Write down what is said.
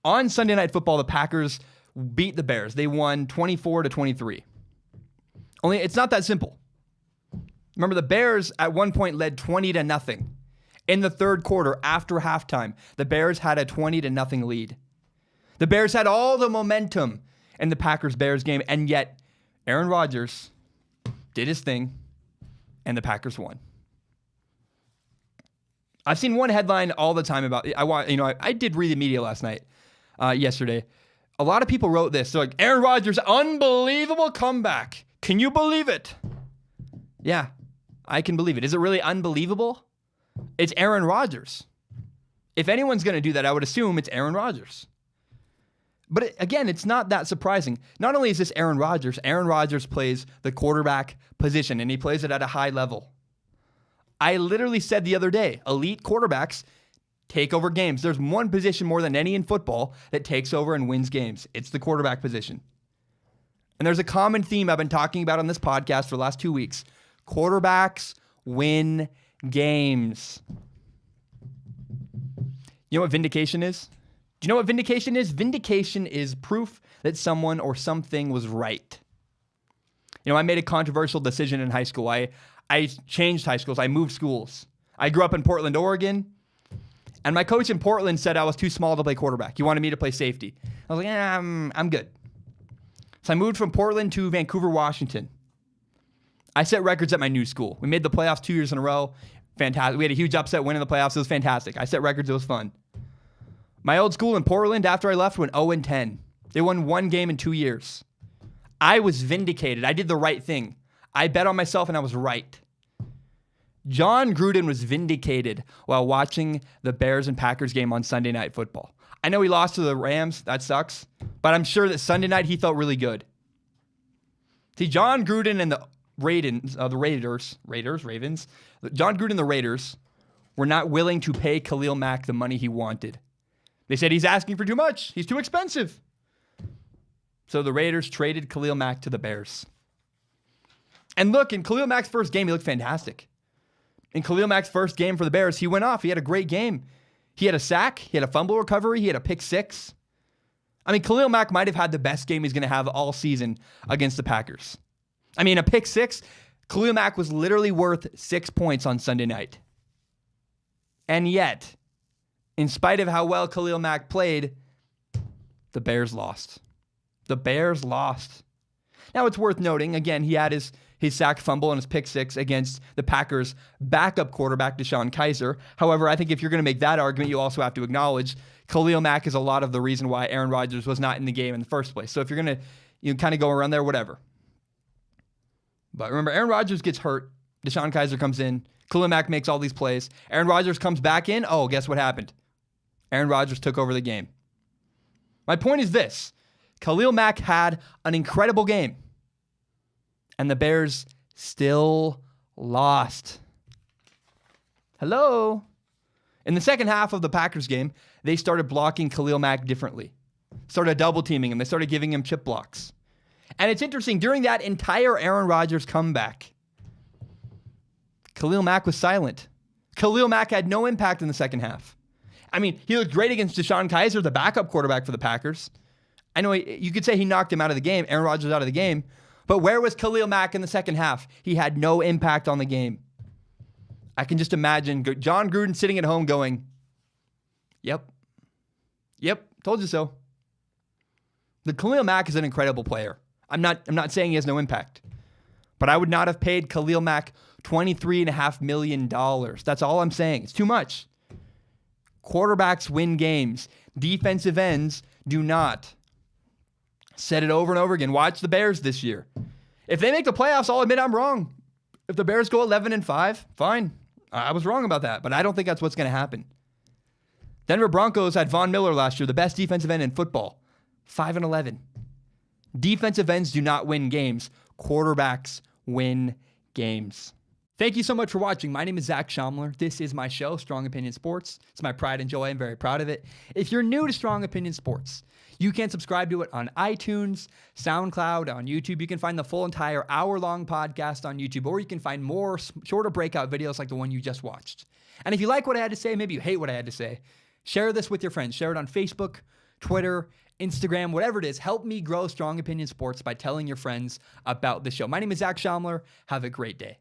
On Sunday Night Football, the Packers beat the Bears. They won 24-23. Only it's not that simple. Remember, the Bears at one point led 20-0. In the third quarter, after halftime, the Bears had a 20-0 lead. The Bears had all the momentum in the Packers-Bears game, and yet Aaron Rodgers did his thing, and the Packers won. I've seen one headline all the time about. I did read the media last night, yesterday. A lot of people wrote this. They're like, Aaron Rodgers, unbelievable comeback. Can you believe it? Yeah, I can believe it. Is it really unbelievable? It's Aaron Rodgers. If anyone's going to do that, I would assume it's Aaron Rodgers. But again, it's not that surprising. Not only is this Aaron Rodgers plays the quarterback position, and he plays it at a high level. I literally said the other day, elite quarterbacks take over games. There's one position more than any in football that takes over and wins games. It's the quarterback position. And there's a common theme I've been talking about on this podcast for the last 2 weeks. Quarterbacks win games. You know what vindication is? Do you know what vindication is? Vindication is proof that someone or something was right. You know, I made a controversial decision in high school. I changed high schools. I moved schools. I grew up in Portland, Oregon, and my coach in Portland said I was too small to play quarterback. He wanted me to play safety. I was like, I'm good. So I moved from Portland to Vancouver, Washington. I set records at my new school. We made the playoffs 2 years in a row. Fantastic. We had a huge upset win in the playoffs. It was fantastic. I set records. It was fun. My old school in Portland, after I left, went 0-10. They won one game in 2 years. I was vindicated. I did the right thing. I bet on myself, and I was right. Jon Gruden was vindicated while watching the Bears and Packers game on Sunday Night Football. I know he lost to the Rams. That sucks. But I'm sure that Sunday night he felt really good. See, Jon Gruden and the Ravens, Jon Gruden and the Raiders were not willing to pay Khalil Mack the money he wanted. They said he's asking for too much. He's too expensive. So the Raiders traded Khalil Mack to the Bears. And look, in Khalil Mack's first game, he looked fantastic. In Khalil Mack's first game for the Bears, he went off. He had a great game. He had a sack. He had a fumble recovery. He had a pick six. I mean, Khalil Mack might have had the best game he's going to have all season against the Packers. I mean, a pick six, Khalil Mack was literally worth 6 points on Sunday night. And yet, in spite of how well Khalil Mack played, the Bears lost. The Bears lost. Now, it's worth noting, again, he had his sack fumble and his pick six against the Packers' backup quarterback, DeShone Kizer. However, I think if you're going to make that argument, you also have to acknowledge Khalil Mack is a lot of the reason why Aaron Rodgers was not in the game in the first place. So if you're going to kind of go around there, whatever. But remember, Aaron Rodgers gets hurt. DeShone Kizer comes in. Khalil Mack makes all these plays. Aaron Rodgers comes back in. Oh, guess what happened? Aaron Rodgers took over the game. My point is this. Khalil Mack had an incredible game. And the Bears still lost. Hello? In the second half of the Packers game, they started blocking Khalil Mack differently. Started double teaming him. They started giving him chip blocks. And it's interesting, during that entire Aaron Rodgers comeback, Khalil Mack was silent. Khalil Mack had no impact in the second half. I mean, he looked great against DeShone Kizer, the backup quarterback for the Packers. I know you could say he knocked him out of the game, Aaron Rodgers out of the game, but where was Khalil Mack in the second half? He had no impact on the game. I can just imagine Jon Gruden sitting at home going, Yep, told you so. The Khalil Mack is an incredible player. I'm not saying he has no impact, but I would not have paid Khalil Mack $23.5 million. That's all I'm saying. It's too much. Quarterbacks win games. Defensive ends do not. Said it over and over again. Watch the Bears this year. If they make the playoffs, I'll admit I'm wrong. If the Bears go 11-5, fine. I was wrong about that, but I don't think that's what's going to happen. Denver Broncos had Von Miller last year, the best defensive end in football. 5-11. Defensive ends do not win games. Quarterbacks win games. Thank you so much for watching. My name is Zach Schaumler. This is my show, Strong Opinion Sports. It's my pride and joy. I'm very proud of it. If you're new to Strong Opinion Sports, you can subscribe to it on iTunes, SoundCloud, on YouTube. You can find the full entire hour-long podcast on YouTube, or you can find more shorter breakout videos like the one you just watched. And if you like what I had to say, maybe you hate what I had to say, share this with your friends. Share it on Facebook, Twitter, Instagram, whatever it is. Help me grow Strong Opinion Sports by telling your friends about the show. My name is Zach Schaumler. Have a great day.